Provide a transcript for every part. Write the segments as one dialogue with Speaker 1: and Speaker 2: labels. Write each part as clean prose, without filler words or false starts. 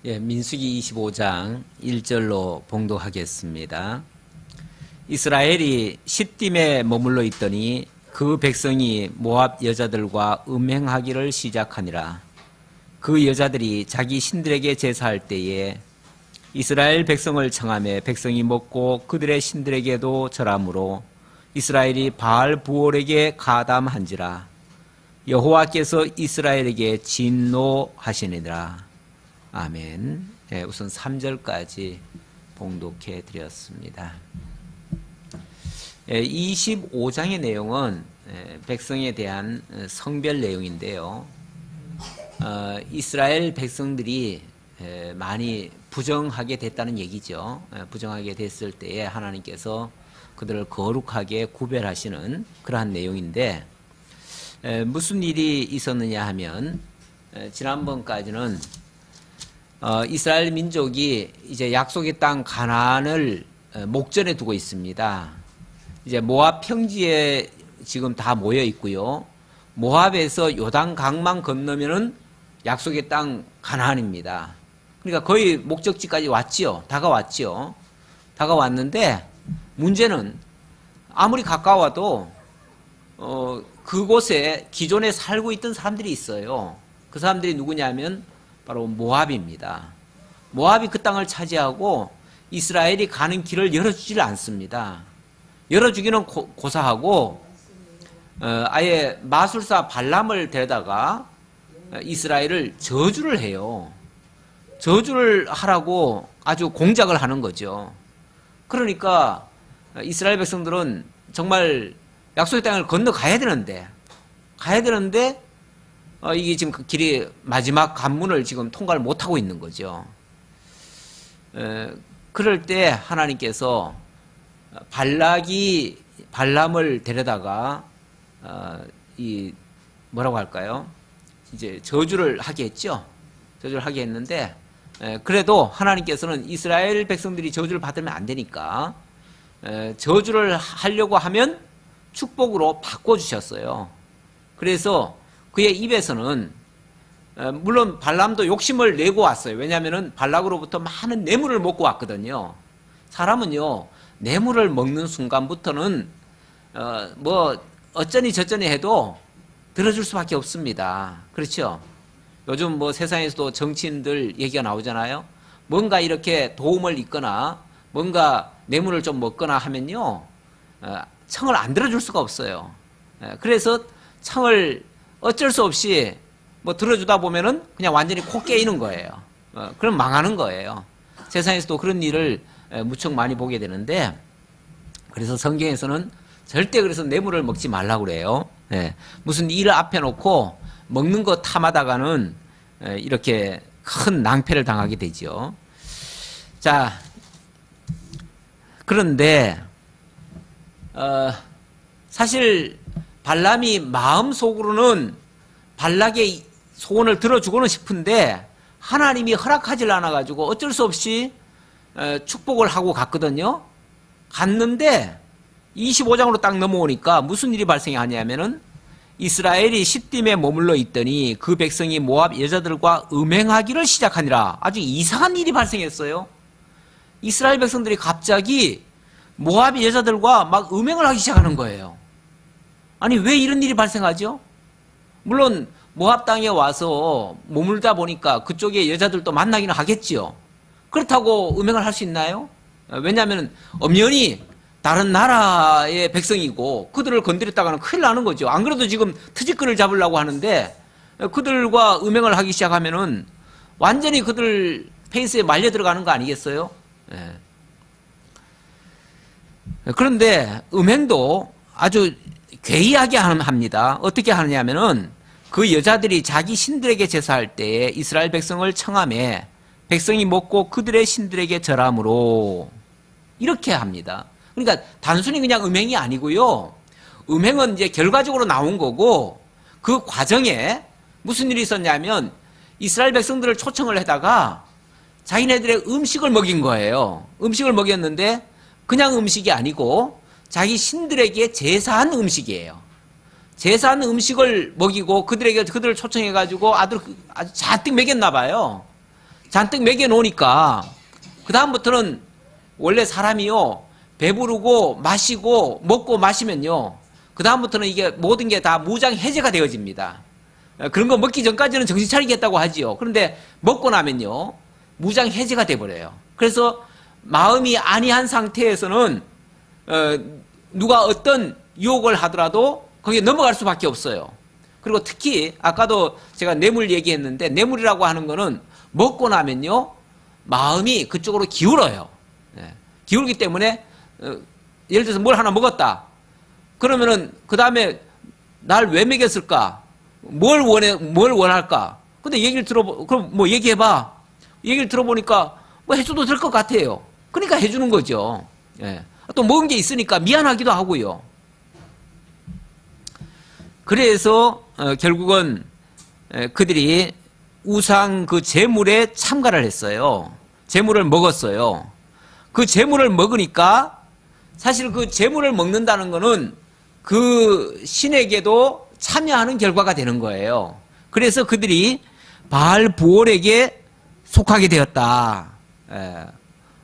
Speaker 1: 민수기 25장 1절로 봉독하겠습니다. 이스라엘이 시딤에 머물러 있더니 그 백성이 모압 여자들과 음행하기를 시작하니라. 그 여자들이 자기 신들에게 제사할 때에 이스라엘 백성을 청하며 백성이 먹고 그들의 신들에게도 절하므로 이스라엘이 바알 부올에게 가담한지라. 여호와께서 이스라엘에게 진노하시니라. 아멘. 우선 3절까지 봉독해 드렸습니다. 25장의 내용은 백성에 대한 성별 내용인데요. 이스라엘 백성들이 많이 부정하게 됐다는 얘기죠. 부정하게 됐을 때에 하나님께서 그들을 거룩하게 구별하시는 그러한 내용인데, 무슨 일이 있었느냐 하면, 지난번까지는 이스라엘 민족이 이제 약속의 땅 가나안을 목전에 두고 있습니다. 이제 모압 평지에 지금 다 모여 있고요. 모압에서 요단 강만 건너면은 약속의 땅 가나안입니다. 그러니까 거의 목적지까지 왔지요. 다가왔지요. 다가왔는데 문제는 아무리 가까워도 그곳에 기존에 살고 있던 사람들이 있어요. 그 사람들이 누구냐면 바로 모압입니다. 모압이 그 땅을 차지하고 이스라엘이 가는 길을 열어주지를 않습니다. 열어주기는 고사하고 아예 마술사 발람을 데려다가 이스라엘을 저주를 해요. 저주를 하라고 아주 공작을 하는 거죠. 그러니까 이스라엘 백성들은 정말 약속의 땅을 건너가야 되는데 이게 지금 그 길이 마지막 관문을 지금 통과를 못하고 있는 거죠. 그럴 때 하나님께서 발람을 데려다가 뭐라고 할까요? 이제 저주를 하게 했죠. 저주를 하게 했는데, 그래도 하나님께서는 이스라엘 백성들이 저주를 받으면 안 되니까 저주를 하려고 하면 축복으로 바꿔주셨어요. 그래서 그의 입에서는 물론 발람도 욕심을 내고 왔어요. 왜냐하면 발락으로부터 많은 뇌물을 먹고 왔거든요. 사람은요, 뇌물을 먹는 순간부터는 뭐 어쩌니 저쩌니 해도 들어줄 수밖에 없습니다. 그렇죠? 요즘 뭐 세상에서도 정치인들 얘기가 나오잖아요. 뭔가 이렇게 도움을 잇거나 뭔가 뇌물을 좀 먹거나 하면요, 청을 안 들어줄 수가 없어요. 그래서 청을 어쩔 수 없이 뭐 들어주다 보면은 그냥 완전히 코 깨이는 거예요. 그럼 망하는 거예요. 세상에서도 그런 일을 무척 많이 보게 되는데, 그래서 성경에서는 절대 그래서 뇌물을 먹지 말라고 그래요. 무슨 일을 앞에 놓고 먹는 거 탐하다가는 이렇게 큰 낭패를 당하게 되죠. 자, 그런데 사실 발람이 마음속으로는 발락의 소원을 들어주고는 싶은데 하나님이 허락하질 않아가지고 어쩔 수 없이 축복을 하고 갔거든요. 갔는데 25장으로 딱 넘어오니까 무슨 일이 발생하냐면은 이스라엘이 시딤에 머물러 있더니 그 백성이 모압 여자들과 음행하기를 시작하니라. 아주 이상한 일이 발생했어요. 이스라엘 백성들이 갑자기 모압 여자들과 막 음행을 하기 시작하는 거예요. 아니, 왜 이런 일이 발생하죠? 물론 모압 땅에 와서 머물다 보니까 그쪽의 여자들도 만나기는 하겠지요. 그렇다고 음행을 할 수 있나요? 왜냐하면 엄연히 다른 나라의 백성이고 그들을 건드렸다가는 큰일 나는 거죠. 안 그래도 지금 트집꾼을 잡으려고 하는데 그들과 음행을 하기 시작하면은 완전히 그들 페이스에 말려 들어가는 거 아니겠어요? 그런데 음행도 아주 괴이하게 합니다. 어떻게 하느냐면은 그 여자들이 자기 신들에게 제사할 때에 이스라엘 백성을 청하며 백성이 먹고 그들의 신들에게 절함으로 이렇게 합니다. 그러니까 단순히 그냥 음행이 아니고요. 음행은 이제 결과적으로 나온 거고 그 과정에 무슨 일이 있었냐면 이스라엘 백성들을 초청을 해다가 자기네들의 음식을 먹인 거예요. 음식을 먹였는데 그냥 음식이 아니고 자기 신들에게 제사한 음식이에요. 제사한 음식을 먹이고 그들을 초청해가지고 아주 잔뜩 먹였나 봐요. 잔뜩 먹여 놓으니까 그 다음부터는 원래 사람이요 배부르고 마시고 먹고 마시면요 그 다음부터는 이게 모든 게 다 무장 해제가 되어집니다. 그런 거 먹기 전까지는 정신 차리겠다고 하지요. 그런데 먹고 나면요 무장 해제가 돼버려요. 그래서 마음이 안이한 상태에서는 누가 어떤 유혹을 하더라도 거기에 넘어갈 수밖에 없어요. 그리고 특히 아까도 제가 뇌물 얘기했는데 뇌물이라고 하는 거는 먹고 나면요 마음이 그쪽으로 기울어요. 기울기 때문에 예를 들어서 뭘 하나 먹었다. 그러면은 그 다음에 날 왜 먹였을까? 뭘 원할까? 근데 얘기를 그럼 뭐 얘기해봐. 얘기를 들어보니까 뭐 해줘도 될 것 같아요. 그러니까 해주는 거죠. 또 먹은 게 있으니까 미안하기도 하고요. 그래서 결국은 그들이 우상 그 제물에 참가를 했어요. 제물을 먹었어요. 그 제물을 먹으니까 사실 그 제물을 먹는다는 거는 그 신에게도 참여하는 결과가 되는 거예요. 그래서 그들이 바알 부올에게 속하게 되었다.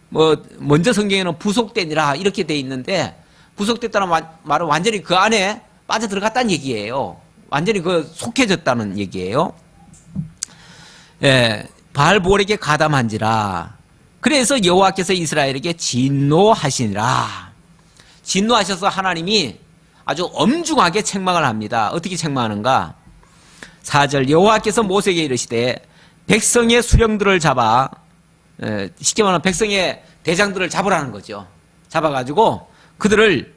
Speaker 1: 뭐 먼저 성경에는 부속되니라 이렇게 돼 있는데 부속됐다는 말은 완전히 그 안에 빠져 들어갔다는 얘기예요. 완전히 그 속해졌다는 얘기예요. 바알 부올에게 가담한지라. 그래서 여호와께서 이스라엘에게 진노하시니라. 진노하셔서 하나님이 아주 엄중하게 책망을 합니다. 어떻게 책망하는가? 4절 여호와께서 모세에게 이르시되 백성의 수령들을 잡아 쉽게 말하면 백성의 대장들을 잡으라는 거죠. 잡아가지고 그들을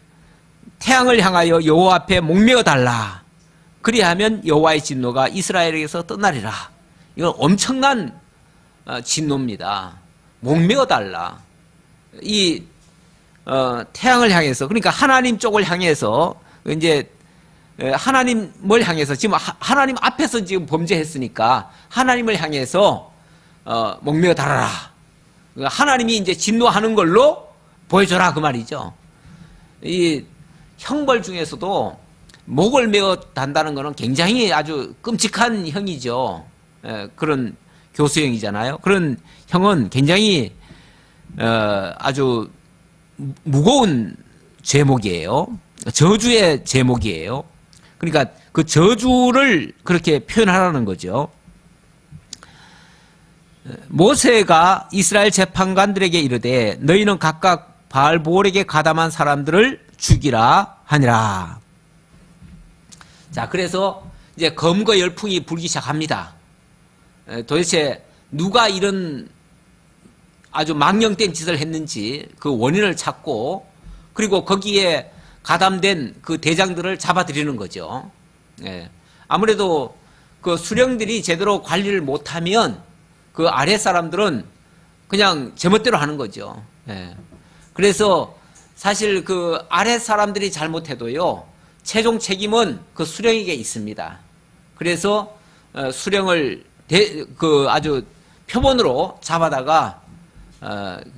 Speaker 1: 태양을 향하여 여호와 앞에 목매어 달라. 그리하면 여호와의 진노가 이스라엘에게서 떠나리라. 이건 엄청난 진노입니다. 목매어 달라. 이 태양을 향해서 그러니까 하나님 쪽을 향해서 이제 하나님을 향해서 지금 하나님 앞에서 지금 범죄했으니까 하나님을 향해서 목매어 달아라. 하나님이 이제 진노하는 걸로 보여줘라 그 말이죠. 이 형벌 중에서도 목을 메어 단다는 것은 굉장히 아주 끔찍한 형이죠. 그런 교수형이잖아요. 그런 형은 굉장히 아주 무거운 제목이에요. 저주의 제목이에요. 그러니까 그 저주를 그렇게 표현하라는 거죠. 모세가 이스라엘 재판관들에게 이르되 너희는 각각 바알보올에게 가담한 사람들을 죽이라 하니라. 자, 그래서 이제 검거 열풍이 불기 시작합니다. 도대체 누가 이런 아주 망령된 짓을 했는지 그 원인을 찾고 그리고 거기에 가담된 그 대장들을 잡아들이는 거죠. 아무래도 그 수령들이 제대로 관리를 못하면 그 아래 사람들은 그냥 제멋대로 하는 거죠. 그래서 사실 그 아래 사람들이 잘못해도요 최종 책임은 그 수령에게 있습니다. 그래서 수령을 그 아주 표본으로 잡아다가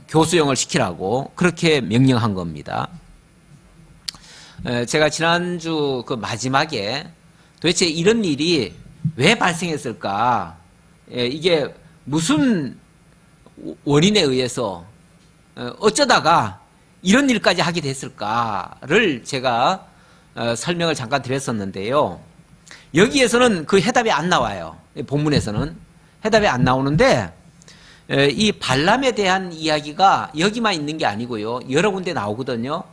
Speaker 1: 교수형을 시키라고 그렇게 명령한 겁니다. 제가 지난주 그 마지막에 도대체 이런 일이 왜 발생했을까? 이게 무슨 원인에 의해서 어쩌다가 이런 일까지 하게 됐을까를 제가 설명을 잠깐 드렸었는데요. 여기에서는 그 해답이 안 나와요. 본문에서는 해답이 안 나오는데 이 발람에 대한 이야기가 여기만 있는 게 아니고요. 여러 군데 나오거든요.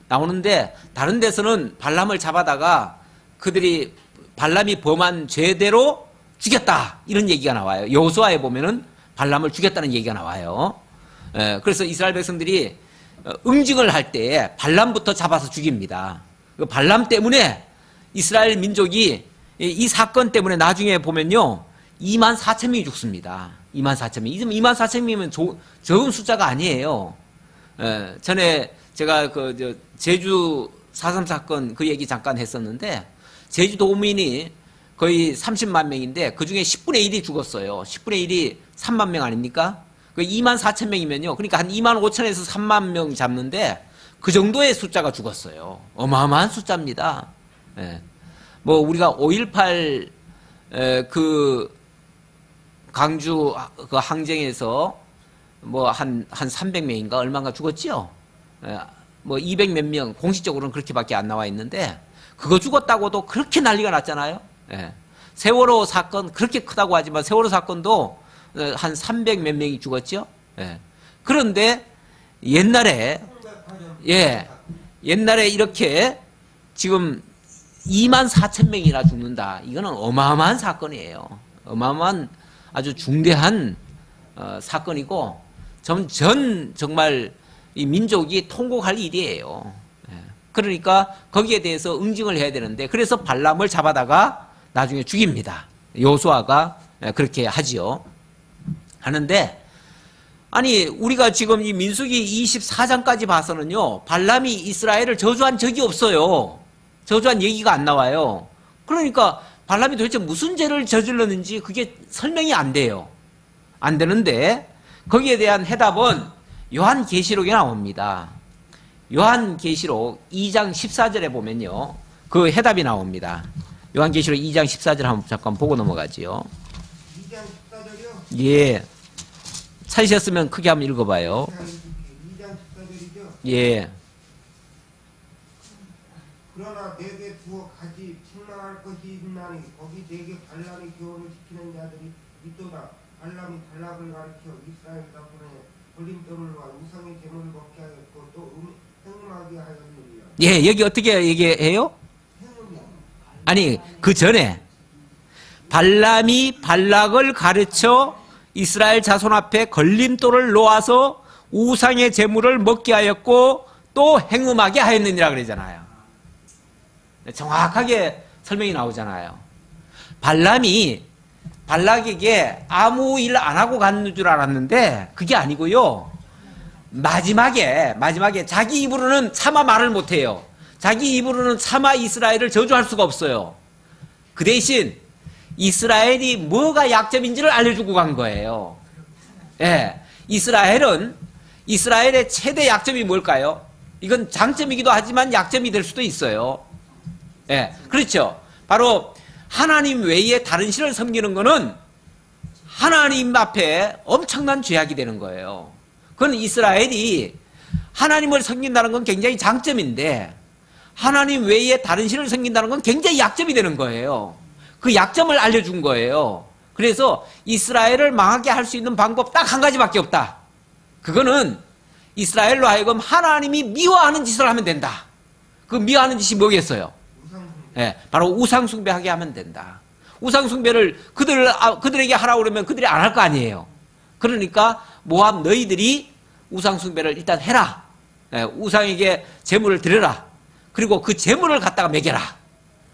Speaker 1: 나오는데 다른 데서는 발람을 잡아다가 그들이 발람이 범한 죄대로 죽였다 이런 얘기가 나와요. 여호수아에 보면은 발람을 죽였다는 얘기가 나와요. 그래서 이스라엘 백성들이 응징을 할 때 발람부터 잡아서 죽입니다. 그 발람 때문에 이스라엘 민족이 이 사건 때문에 나중에 보면요 24,000명이 죽습니다. 24,000명. 24,000명이면 적은 숫자가 아니에요. 전에 제가 그 제주 4.3 사건 그 얘기 잠깐 했었는데 제주도민이 거의 30만 명인데 그 중에 10분의 1이 죽었어요. 10분의 1이 3만 명 아닙니까? 그 24,000명이면요. 그러니까 한 2만 5천에서 3만 명 잡는데 그 정도의 숫자가 죽었어요. 어마어마한 숫자입니다. 뭐 우리가 5.18 그 광주 그 항쟁에서 뭐 한 300명인가 얼마인가 죽었지요. 뭐 200 몇 명, 공식적으로는 그렇게밖에 안 나와 있는데, 그거 죽었다고도 그렇게 난리가 났잖아요. 예. 세월호 사건 그렇게 크다고 하지만 세월호 사건도 한 300 몇 명이 죽었죠. 예. 그런데 옛날에 옛날에 이렇게 지금 2만 4천 명이나 죽는다. 이거는 어마어마한 사건이에요. 어마어마한 아주 중대한 사건이고 정말 이 민족이 통곡할 일이에요. 그러니까 거기에 대해서 응징을 해야 되는데, 그래서 발람을 잡아다가 나중에 죽입니다. 여호수아가 그렇게 하지요. 하는데, 아니 우리가 지금 이 민수기 24장까지 봐서는요, 발람이 이스라엘을 저주한 적이 없어요. 저주한 얘기가 안 나와요. 그러니까 발람이 도대체 무슨 죄를 저질렀는지 그게 설명이 안 돼요. 안 되는데 거기에 대한 해답은 요한계시록에 나옵니다. 요한계시록 2장 14절에 보면요, 그 해답이 나옵니다. 요한계시록 2장 14절 한번 잠깐 보고 넘어가지요.
Speaker 2: 2장 14절이요?
Speaker 1: 예. 찾으셨으면 크게 한번 읽어봐요.
Speaker 2: 2장 14절이죠?
Speaker 1: 예.
Speaker 2: 그러나 내게 두어 가지 책망할 것이 있나니 거기 내게 발람의 교훈을 지키는 자들이 있도다. 발람이 발락을 가르쳐 이스라엘 자손에 걸림돌을 와 우상의 제물을 먹게 하였고 또 행음하게 하였느니라.
Speaker 1: 예, 여기 어떻게 얘기해요? 아니, 그 전에 발람이 발락을 가르쳐 이스라엘 자손 앞에 걸림돌을 놓아서 우상의 제물을 먹게 하였고 또 행음하게 하였느니라 그러잖아요. 정확하게 설명이 나오잖아요. 발람이 발락에게 아무 일 안 하고 간 줄 알았는데 그게 아니고요. 마지막에 자기 입으로는 차마 말을 못해요. 자기 입으로는 차마 이스라엘을 저주할 수가 없어요. 그 대신 이스라엘이 뭐가 약점인지를 알려주고 간 거예요. 예, 이스라엘의 최대 약점이 뭘까요? 이건 장점이기도 하지만 약점이 될 수도 있어요. 예, 그렇죠. 바로 하나님 외에 다른 신을 섬기는 거는 하나님 앞에 엄청난 죄악이 되는 거예요. 그건 이스라엘이 하나님을 섬긴다는 건 굉장히 장점인데 하나님 외에 다른 신을 섬긴다는 건 굉장히 약점이 되는 거예요. 그 약점을 알려준 거예요. 그래서 이스라엘을 망하게 할 수 있는 방법 딱 한 가지밖에 없다. 그거는 이스라엘로 하여금 하나님이 미워하는 짓을 하면 된다. 그 미워하는 짓이 뭐겠어요? 예, 바로 우상숭배하게 하면 된다. 우상숭배를 그들에게 하라고 그러면 그들이 안 할 거 아니에요. 그러니까 모압 너희들이 우상숭배를 일단 해라. 예, 우상에게 제물을 드려라. 그리고 그 제물을 갖다가 먹여라.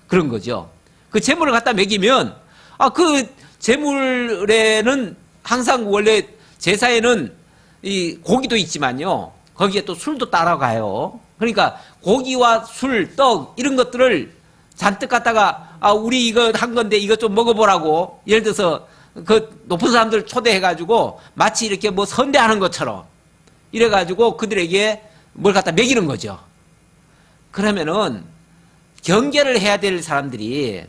Speaker 1: 그런 거죠. 그 제물을 갖다 먹이면 그 제물에는 항상 원래 제사에는 이 고기도 있지만요, 거기에 또 술도 따라가요. 그러니까 고기와 술, 떡 이런 것들을 잔뜩 갖다가 우리 이거 한 건데 이거 좀 먹어보라고, 예를 들어서 그 높은 사람들 초대해가지고 마치 이렇게 뭐 선대하는 것처럼 이래가지고 그들에게 뭘 갖다 먹이는 거죠. 그러면은 경계를 해야 될 사람들이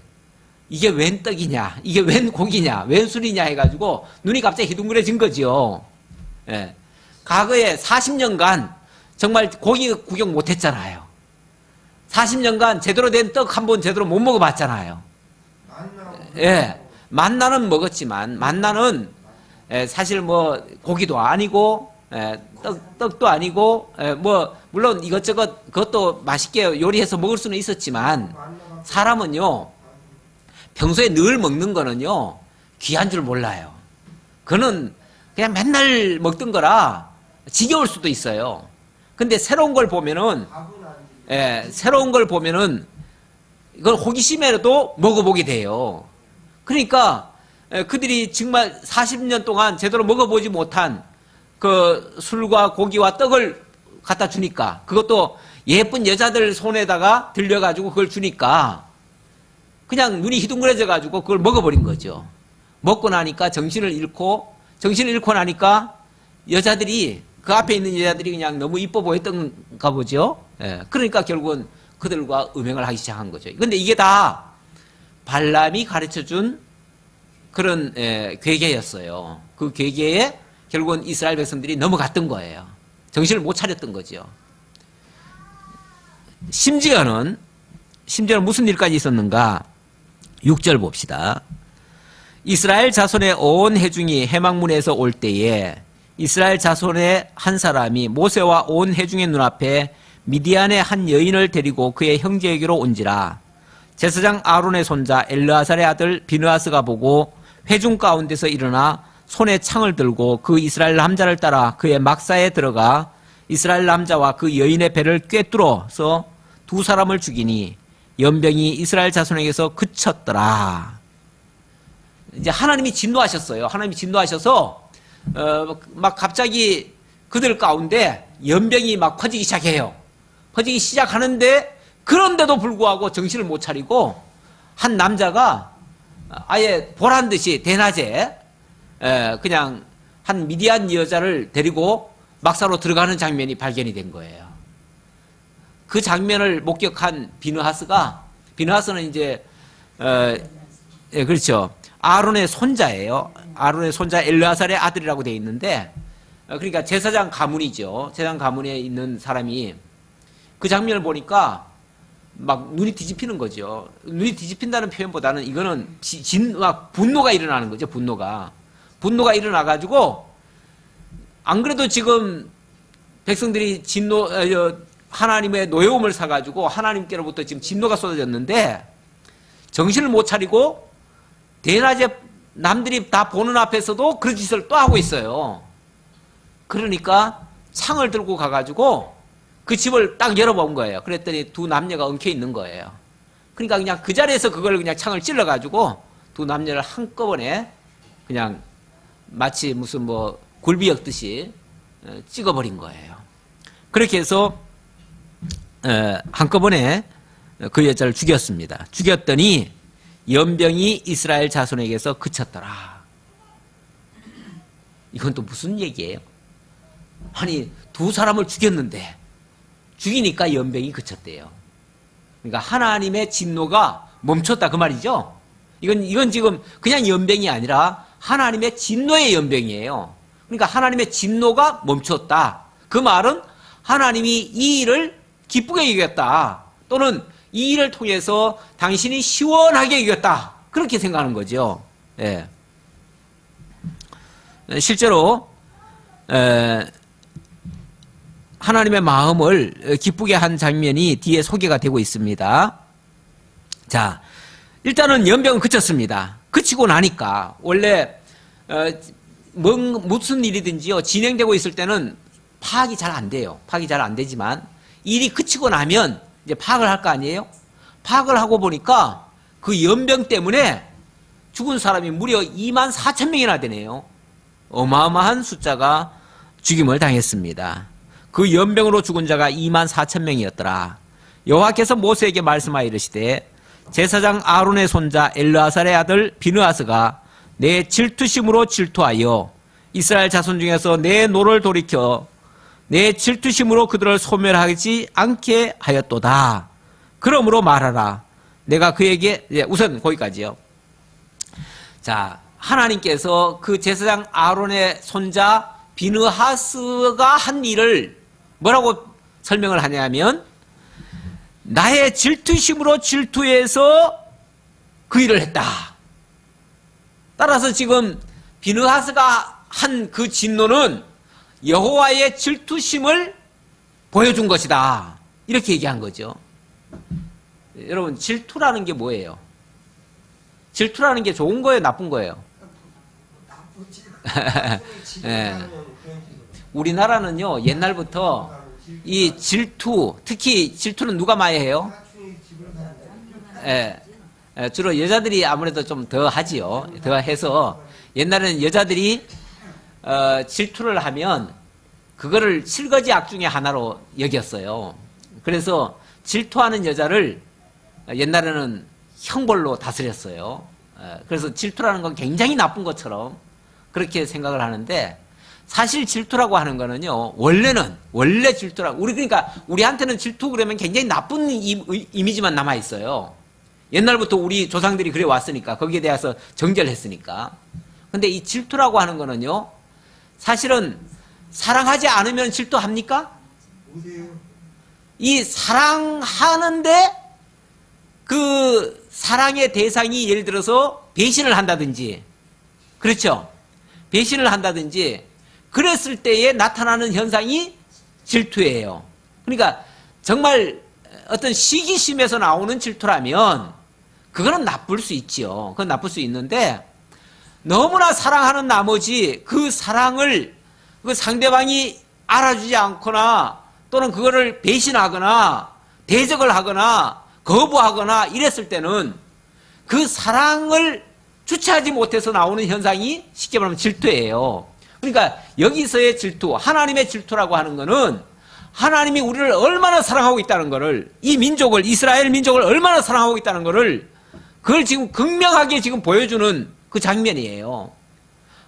Speaker 1: 이게 웬 떡이냐, 이게 웬 고기냐, 웬 술이냐 해가지고 눈이 갑자기 희둥그레진 거죠. 예. 과거에 40년간 정말 고기 구경 못했잖아요. 40년간 제대로 된 떡 한 번 제대로 못 먹어봤잖아요. 예, 만나는 먹었지만 만나는 사실 뭐 고기도 아니고 떡도 아니고 뭐 물론 이것저것 그것도 맛있게 요리해서 먹을 수는 있었지만 사람은요 평소에 늘 먹는 거는요 귀한 줄 몰라요. 그거는 그냥 맨날 먹던 거라 지겨울 수도 있어요. 근데 새로운 걸 보면은 이걸 호기심에라도 먹어보게 돼요. 그러니까 그들이 정말 40년 동안 제대로 먹어보지 못한 그 술과 고기와 떡을 갖다 주니까, 그것도 예쁜 여자들 손에다가 들려가지고 그걸 주니까 그냥 눈이 희둥그레져 가지고 그걸 먹어버린 거죠. 먹고 나니까 정신을 잃고 나니까 여자들이, 그 앞에 있는 여자들이 그냥 너무 이뻐 보였던가 보죠. 예, 그러니까 결국은 그들과 음행을 하기 시작한 거죠. 근데 이게 다 발람이 가르쳐준 그런 괴계였어요. 그 괴계에 결국은 이스라엘 백성들이 넘어갔던 거예요. 정신을 못 차렸던 거죠. 심지어는 무슨 일까지 있었는가? 6절 봅시다. 이스라엘 자손의 온 회중이 해막문에서 올 때에 이스라엘 자손의 한 사람이 모세와 온 회중의 눈앞에 미디안의 한 여인을 데리고 그의 형제에게로 온지라. 제사장 아론의 손자 엘르아살의 아들 비느하스가 보고 회중 가운데서 일어나 손에 창을 들고 그 이스라엘 남자를 따라 그의 막사에 들어가 이스라엘 남자와 그 여인의 배를 꿰뚫어서 두 사람을 죽이니 연병이 이스라엘 자손에게서 그쳤더라. 이제 하나님이 진노하셨어요. 하나님이 진노하셔서 막 갑자기 그들 가운데 연병이 막 퍼지기 시작해요. 퍼지기 시작하는데 그런데도 불구하고 정신을 못 차리고 한 남자가 아예 보란 듯이 대낮에 그냥 한 미디안 여자를 데리고 막사로 들어가는 장면이 발견이 된 거예요. 그 장면을 목격한 비느하스는 이제 그렇죠. 아론의 손자예요. 아론의 손자 엘르아살의 아들이라고 되어 있는데 그러니까 제사장 가문이죠. 제사장 가문에 있는 사람이 그 장면을 보니까 막 눈이 뒤집히는 거죠. 눈이 뒤집힌다는 표현보다는 이거는 막 분노가 일어나는 거죠. 분노가 일어나가지고 안 그래도 지금 백성들이 하나님의 노여움을 사가지고 하나님께로부터 지금 진노가 쏟아졌는데 정신을 못 차리고 대낮에 남들이 다 보는 앞에서도 그런 짓을 또 하고 있어요. 그러니까 창을 들고 가가지고 그 집을 딱 열어본 거예요. 그랬더니 두 남녀가 엉켜 있는 거예요. 그러니까 그냥 그 자리에서 그걸 그냥 창을 찔러가지고 두 남녀를 한꺼번에 그냥 마치 무슨 뭐 굴비 엮듯이 찍어버린 거예요. 그렇게 해서 한꺼번에 그 여자를 죽였습니다. 죽였더니 연병이 이스라엘 자손에게서 그쳤더라. 이건 또 무슨 얘기예요? 아니 두 사람을 죽였는데 죽이니까 연병이 그쳤대요. 그러니까 하나님의 진노가 멈췄다 그 말이죠. 이건 지금 그냥 연병이 아니라 하나님의 진노의 연병이에요. 그러니까 하나님의 진노가 멈췄다. 그 말은 하나님이 이 일을 기쁘게 여겼다. 또는 이 일을 통해서 당신이 시원하게 여겼다. 그렇게 생각하는 거죠. 예. 실제로 하나님의 마음을 기쁘게 한 장면이 뒤에 소개가 되고 있습니다. 자, 일단은 연병은 그쳤습니다. 그치고 나니까 원래 무슨 일이든지요 진행되고 있을 때는 파악이 잘 안 돼요. 파악이 잘 안 되지만 일이 그치고 나면 이제 파악을 할 거 아니에요? 파악을 하고 보니까 그 연병 때문에 죽은 사람이 무려 24,000명이나 되네요. 어마어마한 숫자가 죽임을 당했습니다. 그 연병으로 죽은 자가 24,000명이었더라. 여호와께서 모세에게 말씀하여 이르시되 제사장 아론의 손자 엘르아살의 아들 비느하스가 내 질투심으로 질투하여 이스라엘 자손 중에서 내 노를 돌이켜 내 질투심으로 그들을 소멸하지 않게 하였도다. 그러므로 말하라. 내가 그에게 우선 거기까지요. 자, 하나님께서 그 제사장 아론의 손자 비느하스가 한 일을 뭐라고 설명을 하냐면 나의 질투심으로 질투해서 그 일을 했다. 따라서 지금 비느하스가 한 그 진노는 여호와의 질투심을 보여준 것이다. 이렇게 얘기한 거죠. 여러분 질투라는 게 뭐예요? 질투라는 게 좋은 거예요? 나쁜 거예요? 예. 우리나라는요 옛날부터 이 질투, 특히 질투는 누가 많이 해요? 주로 여자들이 아무래도 좀 더 하지요. 더 해서 옛날에는 여자들이 질투를 하면 그거를 실거지 악 중에 하나로 여겼어요. 그래서 질투하는 여자를 옛날에는 형벌로 다스렸어요. 그래서 질투라는 건 굉장히 나쁜 것처럼 그렇게 생각을 하는데 사실 질투라고 하는 거는요 원래 질투라고 그러니까 우리한테는 질투 그러면 굉장히 나쁜 이미지만 남아 있어요. 옛날부터 우리 조상들이 그래 왔으니까, 거기에 대해서 정죄를 했으니까. 근데 이 질투라고 하는 거는요, 사실은 사랑하지 않으면 질투합니까?
Speaker 2: 보세요.
Speaker 1: 이 사랑하는데 그 사랑의 대상이 예를 들어서 배신을 한다든지, 그렇죠? 배신을 한다든지, 그랬을 때에 나타나는 현상이 질투예요. 그러니까 정말 어떤 시기심에서 나오는 질투라면 그거는 나쁠 수 있지요. 그건 나쁠 수 있는데, 너무나 사랑하는 나머지 그 사랑을 그 상대방이 알아주지 않거나 또는 그거를 배신하거나 대적을 하거나 거부하거나 이랬을 때는 그 사랑을 주체하지 못해서 나오는 현상이 쉽게 말하면 질투예요. 그러니까 여기서의 질투, 하나님의 질투라고 하는 거는 하나님이 우리를 얼마나 사랑하고 있다는 거를, 이 민족을, 이스라엘 민족을 얼마나 사랑하고 있다는 거를, 그걸 지금 극명하게 지금 보여주는 그 장면이에요.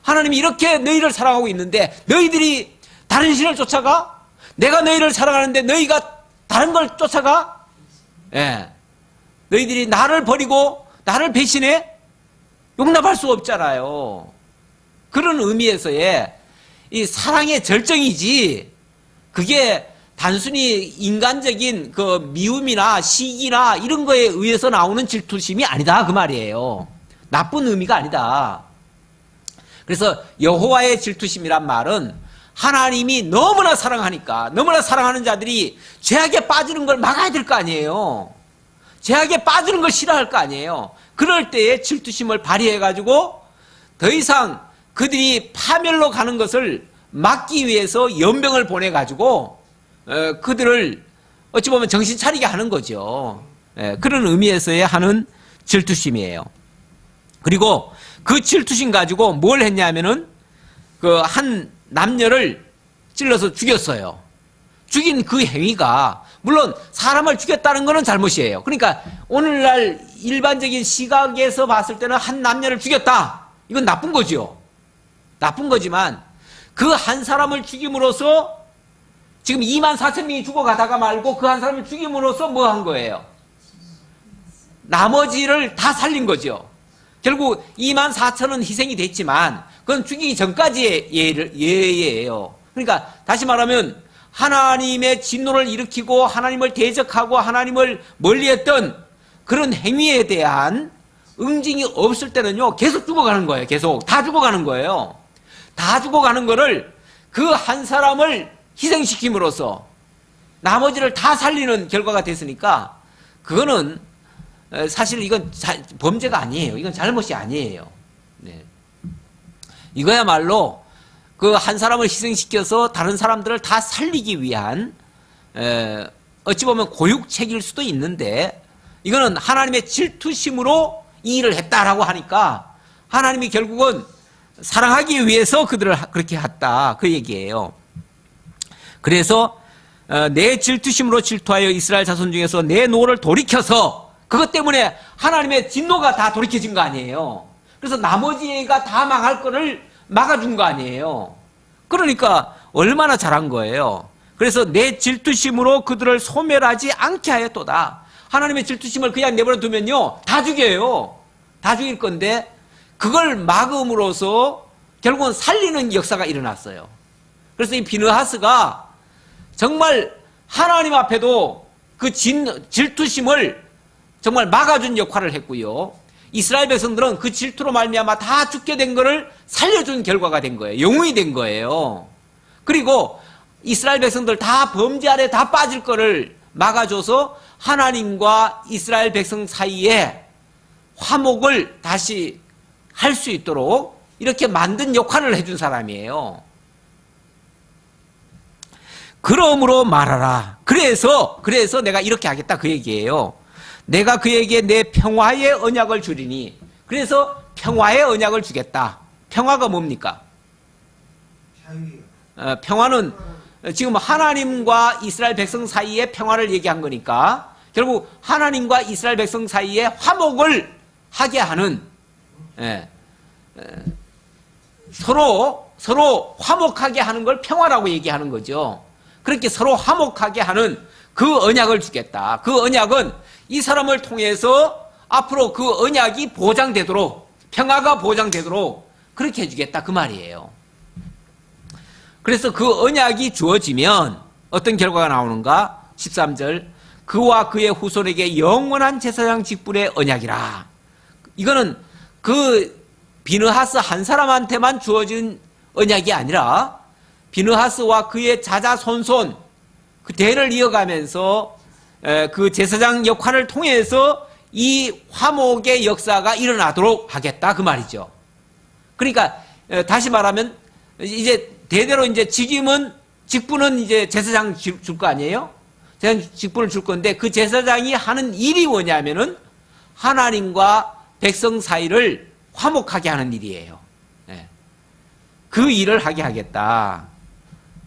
Speaker 1: 하나님이 이렇게 너희를 사랑하고 있는데 너희들이 다른 신을 쫓아가? 내가 너희를 사랑하는데 너희가 다른 걸 쫓아가? 예. 너희들이 나를 버리고 나를 배신해? 용납할 수 없잖아요. 그런 의미에서의 이 사랑의 절정이지, 그게 단순히 인간적인 그 미움이나 시기나 이런 거에 의해서 나오는 질투심이 아니다, 그 말이에요. 나쁜 의미가 아니다. 그래서 여호와의 질투심이란 말은 하나님이 너무나 사랑하니까, 너무나 사랑하는 자들이 죄악에 빠지는 걸 막아야 될 거 아니에요. 죄악에 빠지는 걸 싫어할 거 아니에요. 그럴 때에 질투심을 발휘해가지고 더 이상 그들이 파멸로 가는 것을 막기 위해서 연병을 보내가지고 그들을 어찌 보면 정신 차리게 하는 거죠. 그런 의미에서의 하는 질투심이에요. 그리고 그 질투심 가지고 뭘 했냐면은 그 한 남녀를 찔러서 죽였어요. 죽인 그 행위가, 물론 사람을 죽였다는 것은 잘못이에요. 그러니까 오늘날 일반적인 시각에서 봤을 때는 한 남녀를 죽였다, 이건 나쁜 거죠. 나쁜 거지만 그 한 사람을 죽임으로써 지금 24,000명이 죽어가다가 말고 그 한 사람을 죽임으로써 뭐 한 거예요? 나머지를 다 살린 거죠. 결국 24,000은 희생이 됐지만 그건 죽이기 전까지의 예예요. 그러니까 다시 말하면 하나님의 진노를 일으키고 하나님을 대적하고 하나님을 멀리했던 그런 행위에 대한 응징이 없을 때는요, 계속 죽어가는 거예요. 계속 다 죽어가는 거예요. 다 죽어가는 거를 그 한 사람을 희생시킴으로써 나머지를 다 살리는 결과가 됐으니까, 그거는 사실 이건 범죄가 아니에요. 이건 잘못이 아니에요. 네. 이거야말로 그 한 사람을 희생시켜서 다른 사람들을 다 살리기 위한 어찌 보면 고육책일 수도 있는데, 이거는 하나님의 질투심으로 이 일을 했다라고 하니까 하나님이 결국은 사랑하기 위해서 그들을 그렇게 했다, 그 얘기예요. 그래서 내 질투심으로 질투하여 이스라엘 자손 중에서 내 노를 돌이켜서, 그것 때문에 하나님의 진노가 다 돌이켜진 거 아니에요. 그래서 나머지가 다 망할 거를 막아준 거 아니에요. 그러니까 얼마나 잘한 거예요. 그래서 내 질투심으로 그들을 소멸하지 않게 하였도다. 하나님의 질투심을 그냥 내버려 두면요, 다 죽여요. 다 죽일 건데 그걸 막음으로써 결국은 살리는 역사가 일어났어요. 그래서 이 비느하스가 정말 하나님 앞에도 그 질투심을 정말 막아준 역할을 했고요. 이스라엘 백성들은 그 질투로 말미암아 다 죽게 된 거를 살려준 결과가 된 거예요. 영웅이 된 거예요. 그리고 이스라엘 백성들 다 범죄 아래 다 빠질 거를 막아줘서 하나님과 이스라엘 백성 사이에 화목을 다시 할 수 있도록 이렇게 만든 역할을 해준 사람이에요. 그러므로 말하라. 그래서 내가 이렇게 하겠다, 그 얘기예요. 내가 그에게 내 평화의 언약을 주리니. 그래서 평화의 언약을 주겠다. 평화가 뭡니까? 평화는 지금 하나님과 이스라엘 백성 사이의 평화를 얘기한 거니까 결국 하나님과 이스라엘 백성 사이에 화목을 하게 하는, 서로 화목하게 하는 걸 평화라고 얘기하는 거죠. 그렇게 서로 화목하게 하는 그 언약을 주겠다. 그 언약은 이 사람을 통해서 앞으로 그 언약이 보장되도록, 평화가 보장되도록 그렇게 해주겠다 그 말이에요. 그래서 그 언약이 주어지면 어떤 결과가 나오는가? 13절, 그와 그의 후손에게 영원한 제사장 직분의 언약이라. 이거는 그 비느하스 한 사람한테만 주어진 언약이 아니라 비느하스와 그의 자자손손 그 대를 이어가면서 그 제사장 역할을 통해서 이 화목의 역사가 일어나도록 하겠다 그 말이죠. 그러니까 다시 말하면 이제 대대로 이제 직분은 이제 제사장 줄 거 아니에요? 제사장 직분을 줄 건데 그 제사장이 하는 일이 뭐냐면은 하나님과 백성 사이를 화목하게 하는 일이에요. 그 일을 하게 하겠다.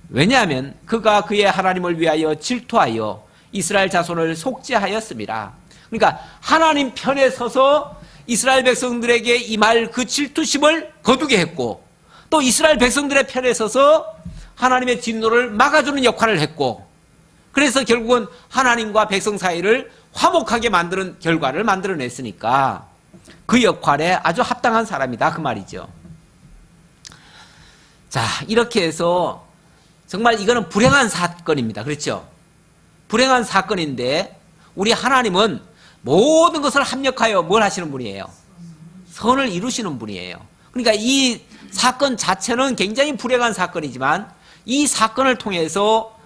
Speaker 1: 왜냐하면 그가 그의 하나님을 위하여 질투하여 이스라엘 자손을 속죄하였습니다. 그러니까 하나님 편에 서서 이스라엘 백성들에게 임할 그 질투심을 거두게 했고 또 이스라엘 백성들의 편에 서서 하나님의 진노를 막아주는 역할을 했고 그래서 결국은 하나님과 백성 사이를 화목하게 만드는 결과를 만들어냈으니까 그 역할에 아주 합당한 사람이다 그 말이죠. 자, 이렇게 해서 정말 이거는 불행한 사건입니다. 그렇죠? 불행한 사건인데 우리 하나님은 모든 것을 합력하여 뭘 하시는 분이에요? 선을 이루시는 분이에요. 그러니까 이 사건 자체는 굉장히 불행한 사건이지만 이 사건을 통해서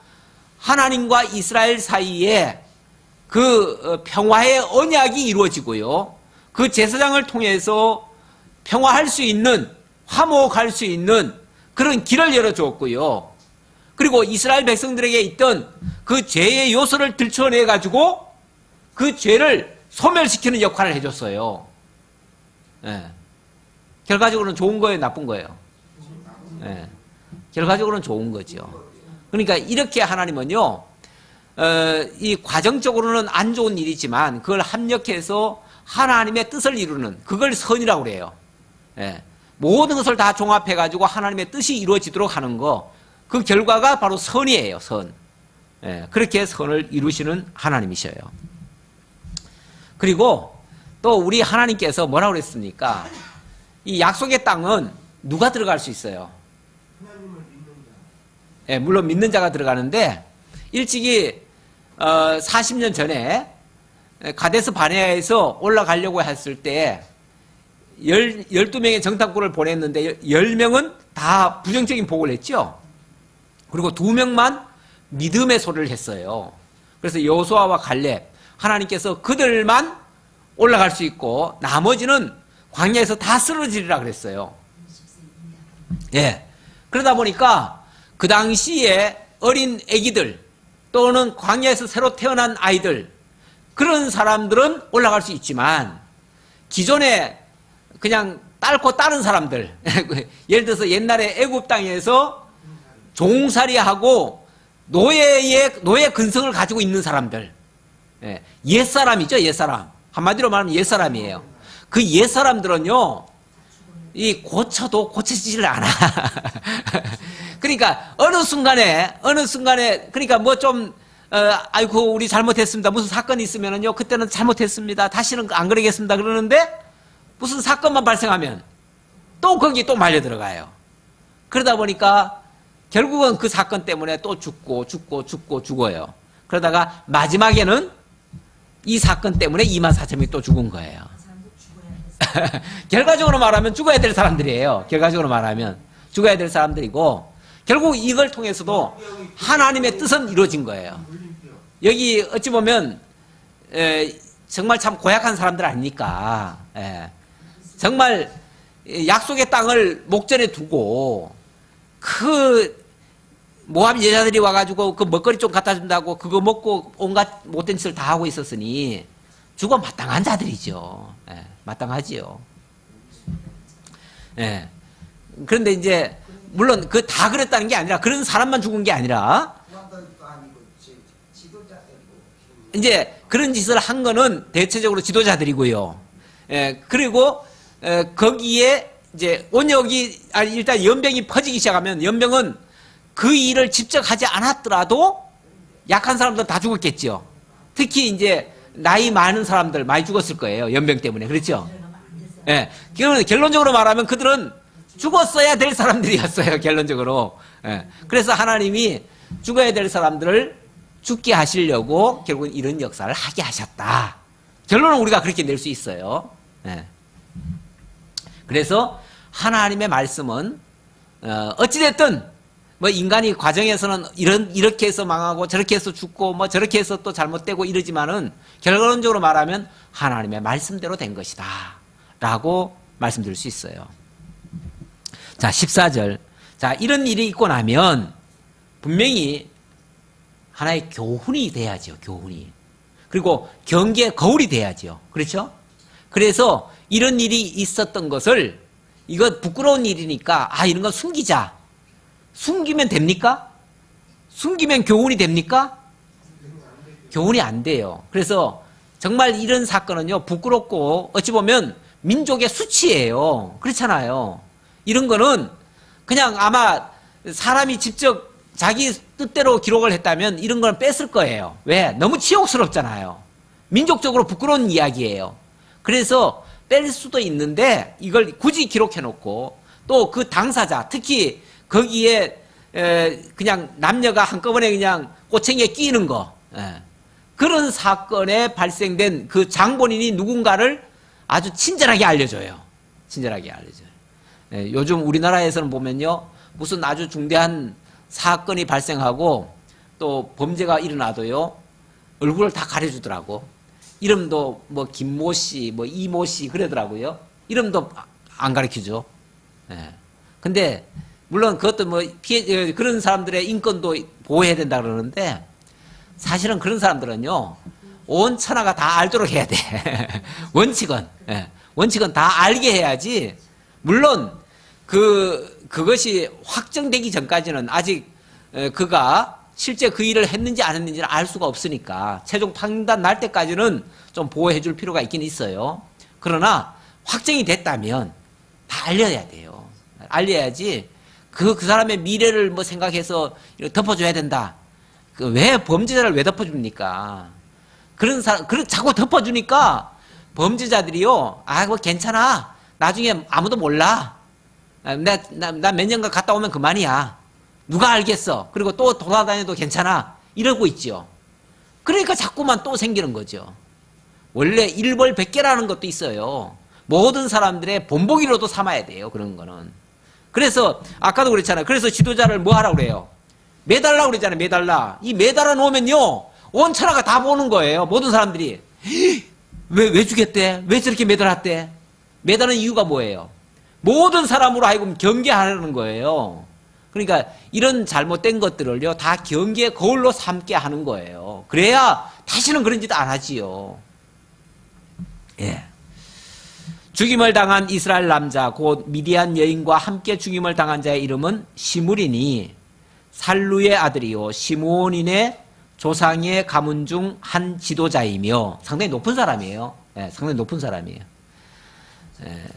Speaker 1: 하나님과 이스라엘 사이에 그 평화의 언약이 이루어지고요. 그 제사장을 통해서 평화할 수 있는, 화목할 수 있는 그런 길을 열어주었고요. 그리고 이스라엘 백성들에게 있던 그 죄의 요소를 들춰내가지고 그 죄를 소멸시키는 역할을 해줬어요. 결과적으로는 좋은 거예요, 나쁜 거예요? 결과적으로는 좋은 거죠. 그러니까 이렇게 하나님은요, 이 과정적으로는 안 좋은 일이지만 그걸 합력해서 하나님의 뜻을 이루는 그걸 선이라고 그래요. 모든 것을 다 종합해가지고 하나님의 뜻이 이루어지도록 하는 거, 그 결과가 바로 선이에요, 선. 그렇게 선을 이루시는 하나님이셔요. 그리고 또 우리 하나님께서 뭐라고 그랬습니까? 이 약속의 땅은 누가 들어갈 수 있어요?
Speaker 2: 하나님을 믿는 자.
Speaker 1: 물론 믿는 자가 들어가는데 일찍이 40년 전에 가데스 바네아에서 올라가려고 했을 때 12명의 정탐꾼을 보냈는데 10명은 다 부정적인 보고를 했죠. 그리고 2명만 믿음의 소리를 했어요. 그래서 여호수아와 갈렙, 하나님께서 그들만 올라갈 수 있고 나머지는 광야에서 다 쓰러지리라 그랬어요. 그러다 보니까 그 당시에 어린 아기들 또는 광야에서 새로 태어난 아이들 그런 사람들은 올라갈 수 있지만 기존에 그냥 딸고 따른 사람들 예를 들어서 옛날에 애굽 땅에서 종살이하고 노예 근성을 가지고 있는 사람들 옛사람이죠. 옛사람 한마디로 말하면 옛사람이에요. 그 옛사람들은요 이 고쳐도 고쳐지질 않아. 그러니까 어느 순간에 그러니까 뭐 좀 아이고 우리 잘못했습니다. 무슨 사건이 있으면은요 그때는 잘못했습니다. 다시는 안 그러겠습니다. 그러는데 무슨 사건만 발생하면 또 거기 또 말려 들어가요. 그러다 보니까 결국은 그 사건 때문에 또 죽어요. 그러다가 마지막에는 이 사건 때문에 24,000명이 또 죽은 거예요. 결과적으로 말하면 죽어야 될 사람들이에요. 결과적으로 말하면 죽어야 될 사람들이고 결국 이걸 통해서도 하나님의 뜻은 이루어진 거예요. 여기 어찌 보면 정말 참 고약한 사람들 아닙니까? 정말 약속의 땅을 목전에 두고 그 모압 여자들이 와가지고 그 먹거리 좀 갖다 준다고 그거 먹고 온갖 못된 짓을 다 하고 있었으니 죽어 마땅한 자들이죠. 마땅하지요. 그런데 이제 물론 그 다 그랬다는 게 아니라 그런 사람만 죽은 게 아니라 이제 그런 짓을 한 거는 대체적으로 지도자들이고요. 그리고 거기에 이제 온역이 일단 연병이 퍼지기 시작하면 연병은 그 일을 직접 하지 않았더라도 약한 사람들은 다 죽었겠죠. 특히 이제 나이 많은 사람들 많이 죽었을 거예요. 연병 때문에. 그렇죠? 예. 결론적으로 말하면 그들은 죽었어야 될 사람들이었어요. 결론적으로. 예. 그래서 하나님이 죽어야 될 사람들을 죽게 하시려고 결국은 이런 역사를 하게 하셨다. 결론은 우리가 그렇게 낼 수 있어요. 예. 그래서 하나님의 말씀은 어찌됐든 뭐 인간이 과정에서는 이렇게 해서 망하고 저렇게 해서 죽고 뭐 저렇게 해서 또 잘못되고 이러지만은 결론적으로 말하면 하나님의 말씀대로 된 것이다 라고 말씀드릴 수 있어요. 자, 14절. 자, 이런 일이 있고 나면 분명히 하나의 교훈이 돼야죠. 교훈이. 그리고 경계의 거울이 돼야죠. 그렇죠? 그래서 이런 일이 있었던 것을 이거 부끄러운 일이니까 이런 건 숨기자. 숨기면 됩니까? 숨기면 교훈이 됩니까? 교훈이 안 돼요. 그래서 정말 이런 사건은요, 부끄럽고 어찌 보면 민족의 수치예요. 그렇잖아요. 이런 거는 그냥 아마 사람이 직접 자기 뜻대로 기록을 했다면 이런 건 뺐을 거예요. 왜? 너무 치욕스럽잖아요. 민족적으로 부끄러운 이야기예요. 그래서 뺄 수도 있는데 이걸 굳이 기록해놓고 또 그 당사자, 특히 거기에 그냥 남녀가 한꺼번에 그냥 꼬챙이에 끼는 거, 그런 사건에 발생된 그 장본인이 누군가를 아주 친절하게 알려줘요. 친절하게 알려줘요. 요즘 우리나라에서는 보면요, 무슨 아주 중대한 사건이 발생하고 또 범죄가 일어나도요, 얼굴을 다 가려주더라고. 이름도 뭐 김모 씨, 뭐 이모 씨 그러더라고요. 이름도 안 가르쳐줘. 근데 물론 그것도 뭐 그런 사람들의 인권도 보호해야 된다 그러는데 사실은 그런 사람들은요, 온 천하가 다 알도록 해야 돼. 원칙은. 원칙은 다 알게 해야지. 물론 그것이 확정되기 전까지는 아직 그가 실제 그 일을 했는지 안 했는지를 알 수가 없으니까 최종 판단 날 때까지는 좀 보호해 줄 필요가 있긴 있어요. 그러나 확정이 됐다면 다 알려야 돼요. 알려야지 그 사람의 미래를 뭐 생각해서 덮어줘야 된다. 왜 범죄자를 왜 덮어줍니까? 그런 사람, 자꾸 덮어주니까 범죄자들이요, 뭐 괜찮아. 나중에 아무도 몰라. 나 몇 년간 갔다 오면 그만이야. 누가 알겠어. 그리고 또 돌아다녀도 괜찮아. 이러고 있죠. 그러니까 자꾸만 또 생기는 거죠. 원래 일벌백계라는 것도 있어요. 모든 사람들의 본보기로도 삼아야 돼요. 그런 거는. 그래서 아까도 그랬잖아요. 그래서 지도자를 뭐 하라고 그래요? 매달라고 그랬잖아요. 매달라. 이 매달아 놓으면요, 온 천하가 다 보는 거예요. 모든 사람들이. 왜 죽였대? 왜 저렇게 매달았대? 매달은 이유가 뭐예요? 모든 사람으로 하여금 경계하는 거예요. 그러니까 이런 잘못된 것들을요, 다 경계의 거울로 삼게 하는 거예요. 그래야 다시는 그런 짓 안 하지요. 예. 죽임을 당한 이스라엘 남자 곧 미디안 여인과 함께 죽임을 당한 자의 이름은 시므리니 살루의 아들이요 시므온인의 조상의 가문 중 한 지도자이며 상당히 높은 사람이에요. 상당히 높은 사람이에요.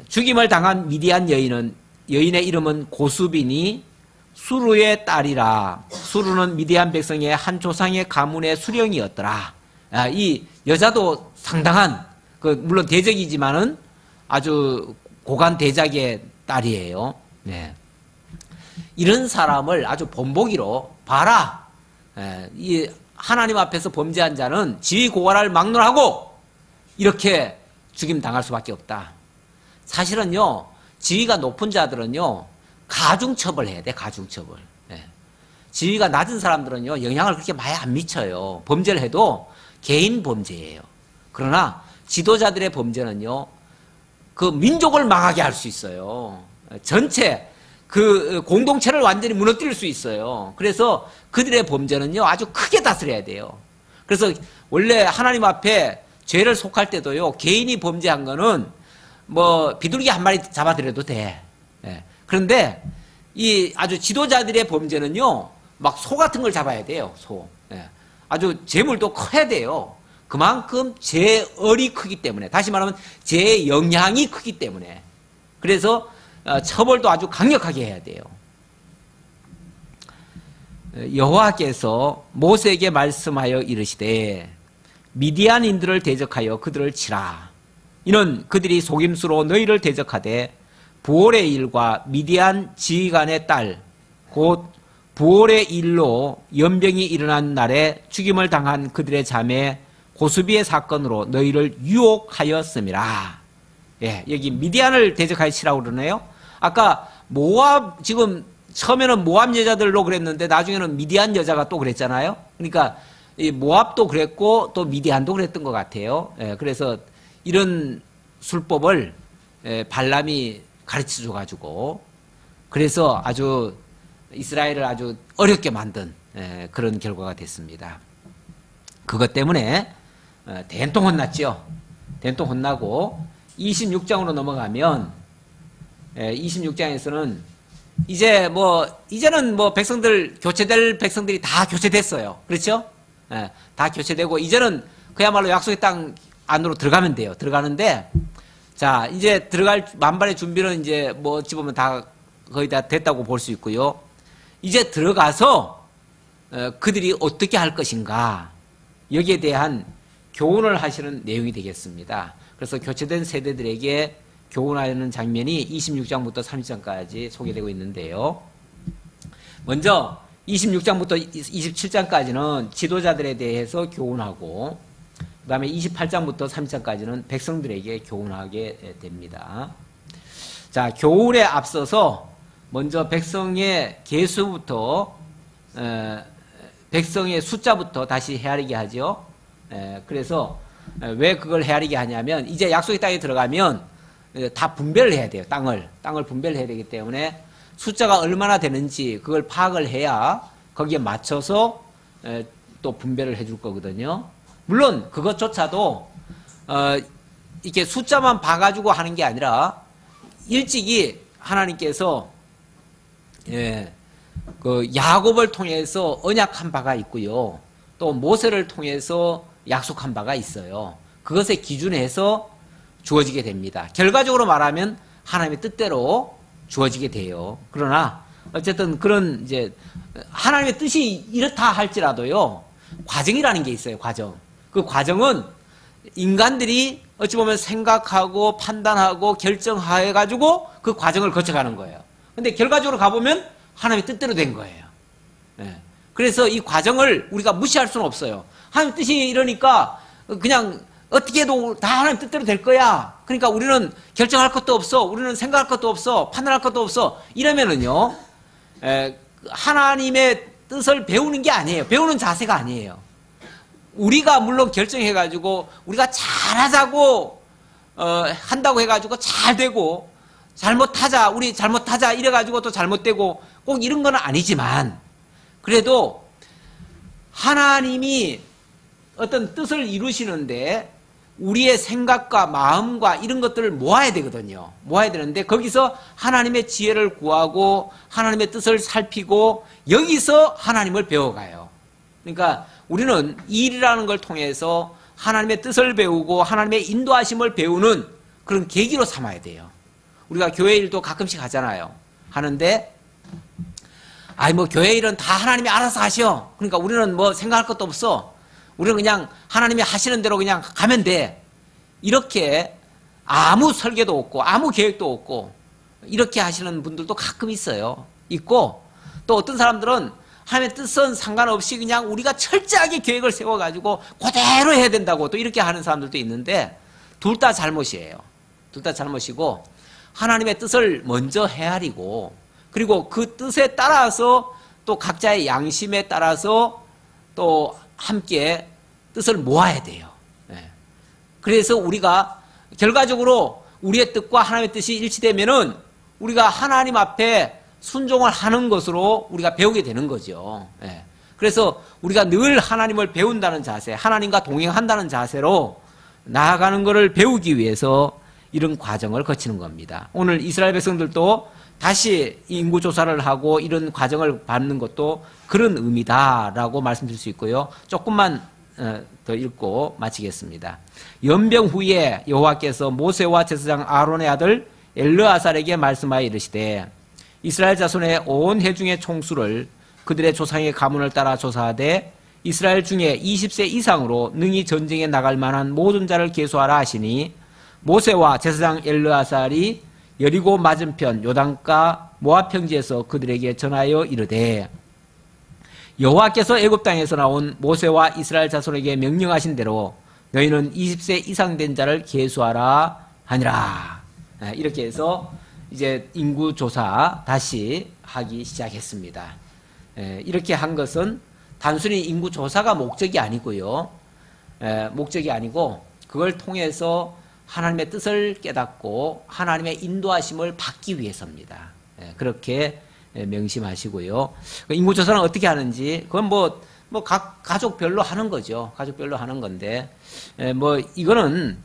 Speaker 1: 죽임을 당한 미디안 여인의 이름은 고수비니 수루의 딸이라. 수루는 미디안 백성의 한 조상의 가문의 수령이었더라. 이 여자도 상당한 물론 대적이지만은 아주 고관 대작의 딸이에요. 네. 이런 사람을 아주 본보기로 봐라. 이 하나님 앞에서 범죄한 자는 지위 고관을 막론하고 이렇게 죽임 당할 수밖에 없다. 사실은요, 지위가 높은 자들은요, 가중처벌해야 돼. 가중처벌. 지위가 낮은 사람들은요, 영향을 그렇게 많이 안 미쳐요. 범죄를 해도 개인 범죄예요. 그러나 지도자들의 범죄는요, 그 민족을 망하게 할 수 있어요. 전체 그 공동체를 완전히 무너뜨릴 수 있어요. 그래서 그들의 범죄는요, 아주 크게 다스려야 돼요. 그래서 원래 하나님 앞에 죄를 속할 때도요, 개인이 범죄한 거는 뭐 비둘기 한 마리 잡아들여도 돼. 그런데 이 아주 지도자들의 범죄는요, 막 소 같은 걸 잡아야 돼요. 소. 아주 재물도 커야 돼요. 그만큼 죄얼이 크기 때문에, 다시 말하면 죄의 영향이 크기 때문에. 그래서 처벌도 아주 강력하게 해야 돼요. 여호와께서 모세에게 말씀하여 이르시되 미디안인들을 대적하여 그들을 치라. 이는 그들이 속임수로 너희를 대적하되 부올의 일과 미디안 지휘관의 딸 곧 부올의 일로 연병이 일어난 날에 죽임을 당한 그들의 자매 고수비의 사건으로 너희를 유혹하였음이라. 예, 여기 미디안을 대적하여 치라고 그러네요. 아까 모압, 지금 처음에는 모압 여자들로 그랬는데 나중에는 미디안 여자가 또 그랬잖아요. 그러니까 이 모압도 그랬고 또 미디안도 그랬던 것 같아요. 예, 그래서 이런 술법을 발람이 가르쳐 줘가지고 그래서 아주 이스라엘을 아주 어렵게 만든 그런 결과가 됐습니다. 그것 때문에 된통 혼났죠. 된통 혼나고 26장으로 넘어가면 26장에서는 이제는 백성들 교체될 백성들이 다 교체됐어요. 그렇죠? 다 교체되고 이제는 그야말로 약속의 땅 안으로 들어가면 돼요. 들어가는데 자, 이제 들어갈 만반의 준비는 이제 어찌 보면 다 거의 다 됐다고 볼 수 있고요. 이제 들어가서 그들이 어떻게 할 것인가 여기에 대한 교훈을 하시는 내용이 되겠습니다. 그래서 교체된 세대들에게 교훈하는 장면이 26장부터 30장까지 소개되고 있는데요. 먼저 26장부터 27장까지는 지도자들에 대해서 교훈하고 그 다음에 28장부터 30장까지는 백성들에게 교훈하게 됩니다. 자, 교훈에 앞서서 먼저 백성의 계수부터 백성의 숫자부터 다시 헤아리게 하죠. 그래서 왜 그걸 헤아리게 하냐면 이제 약속의 땅에 들어가면 다 분배를 해야 돼요. 땅을 분배를 해야 되기 때문에 숫자가 얼마나 되는지 그걸 파악을 해야 거기에 맞춰서 또 분배를 해줄 거거든요. 물론 그것조차도 이렇게 숫자만 봐가지고 하는 게 아니라 일찍이 하나님께서 그 야곱을 통해서 언약한 바가 있고요. 또 모세를 통해서 약속한 바가 있어요. 그것에 기준해서 주어지게 됩니다. 결과적으로 말하면 하나님의 뜻대로 주어지게 돼요. 그러나 어쨌든 그런 이제 하나님의 뜻이 이렇다 할지라도요. 과정이라는 게 있어요. 과정. 그 과정은 인간들이 어찌 보면 생각하고 판단하고 결정해가지고 그 과정을 거쳐가는 거예요. 근데 결과적으로 가보면 하나님의 뜻대로 된 거예요. 그래서 이 과정을 우리가 무시할 수는 없어요. 하나님 뜻이 이러니까 그냥 어떻게 해도 다 하나님 뜻대로 될 거야. 그러니까 우리는 결정할 것도 없어. 우리는 생각할 것도 없어. 판단할 것도 없어. 이러면은요, 하나님의 뜻을 배우는 게 아니에요. 배우는 자세가 아니에요. 우리가 물론 결정해가지고 우리가 잘하자고 한다고 해가지고 잘 되고 잘못하자 우리 잘못하자 이래가지고 또 잘못되고 꼭 이런 건 아니지만 그래도 하나님이 어떤 뜻을 이루시는데 우리의 생각과 마음과 이런 것들을 모아야 되거든요. 모아야 되는데 거기서 하나님의 지혜를 구하고 하나님의 뜻을 살피고 여기서 하나님을 배워가요. 그러니까 우리는 이 일이라는 걸 통해서 하나님의 뜻을 배우고 하나님의 인도하심을 배우는 그런 계기로 삼아야 돼요. 우리가 교회 일도 가끔씩 하잖아요. 하는데 교회 일은 다 하나님이 알아서 하셔. 그러니까 우리는 생각할 것도 없어. 우리는 그냥 하나님이 하시는 대로 그냥 가면 돼. 이렇게 아무 설계도 없고 아무 계획도 없고 이렇게 하시는 분들도 가끔 있어요. 있고 또 어떤 사람들은 하나님의 뜻은 상관없이 그냥 우리가 철저하게 계획을 세워가지고 그대로 해야 된다고 또 이렇게 하는 사람들도 있는데 둘 다 잘못이에요. 둘 다 잘못이고 하나님의 뜻을 먼저 헤아리고 그리고 그 뜻에 따라서 또 각자의 양심에 따라서 또 함께 뜻을 모아야 돼요. 그래서 우리가 결과적으로 우리의 뜻과 하나님의 뜻이 일치되면은 우리가 하나님 앞에 순종을 하는 것으로 우리가 배우게 되는 거죠. 그래서 우리가 늘 하나님을 배운다는 자세, 하나님과 동행한다는 자세로 나아가는 것을 배우기 위해서 이런 과정을 거치는 겁니다. 오늘 이스라엘 백성들도 다시 인구조사를 하고 이런 과정을 받는 것도 그런 의미다라고 말씀드릴 수 있고요. 조금만 더 읽고 마치겠습니다. 연병 후에 여호와께서 모세와 제사장 아론의 아들 엘르아살에게 말씀하여 이르시되 이스라엘 자손의 온 회중의 총수를 그들의 조상의 가문을 따라 조사하되 이스라엘 중에 20세 이상으로 능히 전쟁에 나갈 만한 모든 자를 계수하라 하시니 모세와 제사장 엘르아살이 여리고 맞은편 요단가 모압 평지에서 그들에게 전하여 이르되 여호와께서 애굽 땅에서 나온 모세와 이스라엘 자손에게 명령하신 대로 너희는 20세 이상 된 자를 계수하라 하니라. 이렇게 해서 이제 인구 조사 다시 하기 시작했습니다. 이렇게 한 것은 단순히 인구 조사가 목적이 아니고요. 목적이 아니고 그걸 통해서 하나님의 뜻을 깨닫고 하나님의 인도하심을 받기 위해서입니다. 그렇게 명심하시고요. 인구조사는 어떻게 하는지 그건 각 가족별로 하는 거죠. 가족별로 하는 건데 이거는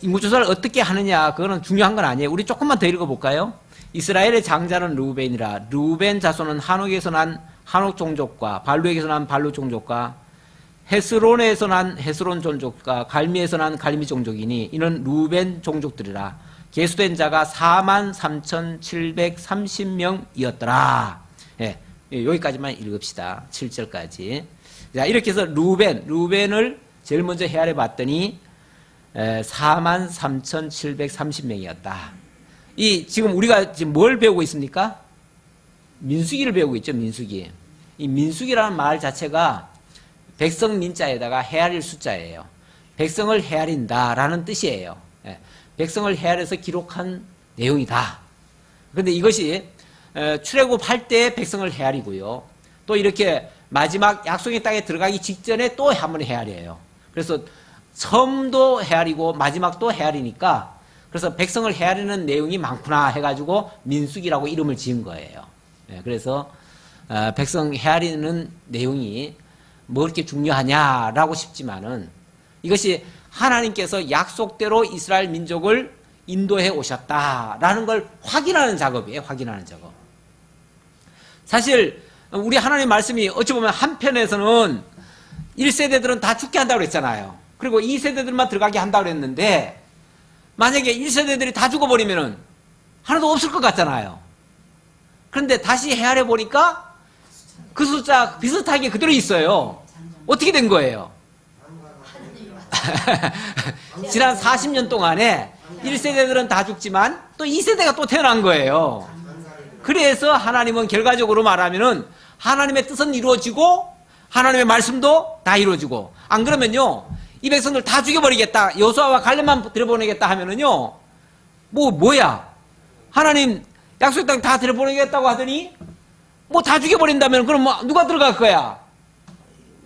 Speaker 1: 인구조사를 어떻게 하느냐 그거는 중요한 건 아니에요. 우리 조금만 더 읽어볼까요? 이스라엘의 장자는 르우벤이라. 르우벤 자손은 한옥에서 난 한옥 종족과 발루에게서 난 발루 종족과 헤스론에서 난 헤스론 종족과 갈미에서 난 갈미 종족이니 이는 르우벤 종족들이라. 계수된 자가 43,730명이었더라. 여기까지만 읽읍시다. 7절까지. 자, 이렇게 해서 르우벤을 제일 먼저 헤아려 봤더니 43,730명이었다. 지금 우리가 지금 뭘 배우고 있습니까? 민수기를 배우고 있죠. 민수기. 이 민수기라는 말 자체가 백성 민자에다가 헤아릴 숫자예요. 백성을 헤아린다라는 뜻이에요. 백성을 헤아려서 기록한 내용이다. 그런데 이것이 출애굽할 때 백성을 헤아리고요. 또 이렇게 마지막 약속의 땅에 들어가기 직전에 또 한 번 헤아려요. 그래서 처음도 헤아리고 마지막도 헤아리니까 그래서 백성을 헤아리는 내용이 많구나 해가지고 민수기라고 이름을 지은 거예요. 그래서 백성 헤아리는 내용이 뭐 그렇게 중요하냐라고 싶지만은 이것이 하나님께서 약속대로 이스라엘 민족을 인도해 오셨다라는 걸 확인하는 작업이에요. 확인하는 작업. 사실 우리 하나님 말씀이 어찌 보면 한편에서는 1세대들은 다 죽게 한다고 그랬잖아요. 그리고 2세대들만 들어가게 한다고 그랬는데 만약에 1세대들이 다 죽어버리면은 하나도 없을 것 같잖아요. 그런데 다시 헤아려 보니까 그 숫자 비슷하게 그대로 있어요. 어떻게 된 거예요? 지난 40년 동안에 1세대들은 다 죽지만 또 2세대가 또 태어난 거예요. 그래서 하나님은 결과적으로 말하면은 하나님의 뜻은 이루어지고 하나님의 말씀도 다 이루어지고 안 그러면요 이 백성들 다 죽여버리겠다 여호수아와 갈렙만 들여보내겠다 하면은요 뭐야 하나님 약속의 땅 다 들여보내겠다고 하더니 뭐 다 죽여버린다면 그럼 뭐 누가 들어갈 거야?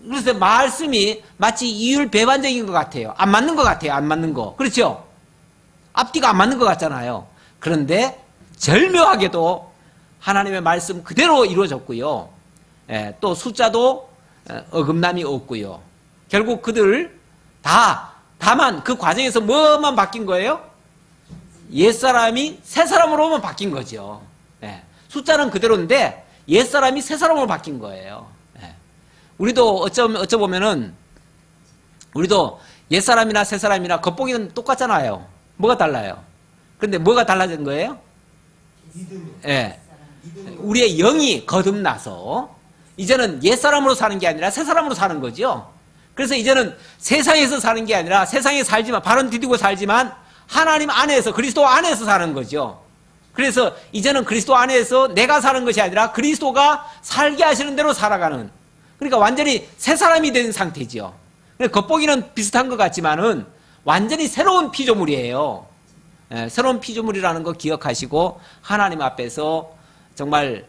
Speaker 1: 그래서 말씀이 마치 이율배반적인 것 같아요. 안 맞는 것 같아요. 안 맞는 거. 그렇죠? 앞뒤가 안 맞는 것 같잖아요. 그런데 절묘하게도 하나님의 말씀 그대로 이루어졌고요. 또 숫자도 어긋남이 없고요. 결국 그들 다만 그 과정에서 뭐만 바뀐 거예요? 옛사람이 새사람으로만 바뀐 거죠. 숫자는 그대로인데 옛사람이 새사람으로 바뀐 거예요. 우리도 어쩌보면은 우리도 옛사람이나 새사람이나 겉보기는 똑같잖아요. 뭐가 달라요? 그런데 뭐가 달라진 거예요? 우리의 영이 거듭나서 이제는 옛사람으로 사는 게 아니라 새사람으로 사는 거죠. 그래서 이제는 세상에서 사는 게 아니라 세상에 살지만 발은 디디고 살지만 하나님 안에서 그리스도 안에서 사는 거죠. 그래서 이제는 그리스도 안에서 내가 사는 것이 아니라 그리스도가 살게 하시는 대로 살아가는 그러니까 완전히 새 사람이 된 상태죠. 겉보기는 비슷한 것 같지만은 완전히 새로운 피조물이에요. 새로운 피조물이라는 거 기억하시고 하나님 앞에서 정말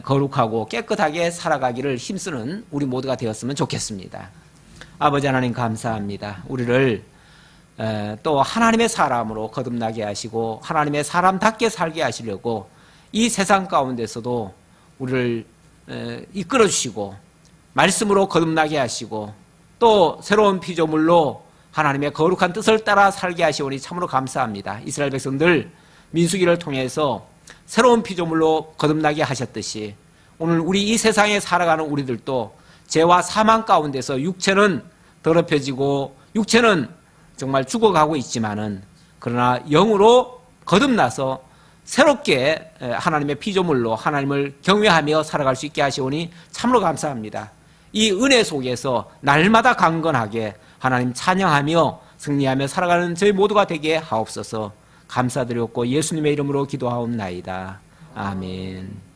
Speaker 1: 거룩하고 깨끗하게 살아가기를 힘쓰는 우리 모두가 되었으면 좋겠습니다. 아버지 하나님 감사합니다. 우리를 또 하나님의 사람으로 거듭나게 하시고 하나님의 사람답게 살게 하시려고 이 세상 가운데서도 우리를 이끌어 주시고 말씀으로 거듭나게 하시고 또 새로운 피조물로 하나님의 거룩한 뜻을 따라 살게 하시오니 참으로 감사합니다. 이스라엘 백성들 민수기를 통해서 새로운 피조물로 거듭나게 하셨듯이 오늘 우리 이 세상에 살아가는 우리들도 죄와 사망 가운데서 육체는 더럽혀지고 육체는 정말 죽어가고 있지만은 그러나 영으로 거듭나서 새롭게 하나님의 피조물로 하나님을 경외하며 살아갈 수 있게 하시오니 참으로 감사합니다. 이 은혜 속에서 날마다 강건하게 하나님 찬양하며 승리하며 살아가는 저희 모두가 되게 하옵소서. 감사드렸고 예수님의 이름으로 기도하옵나이다. 아멘.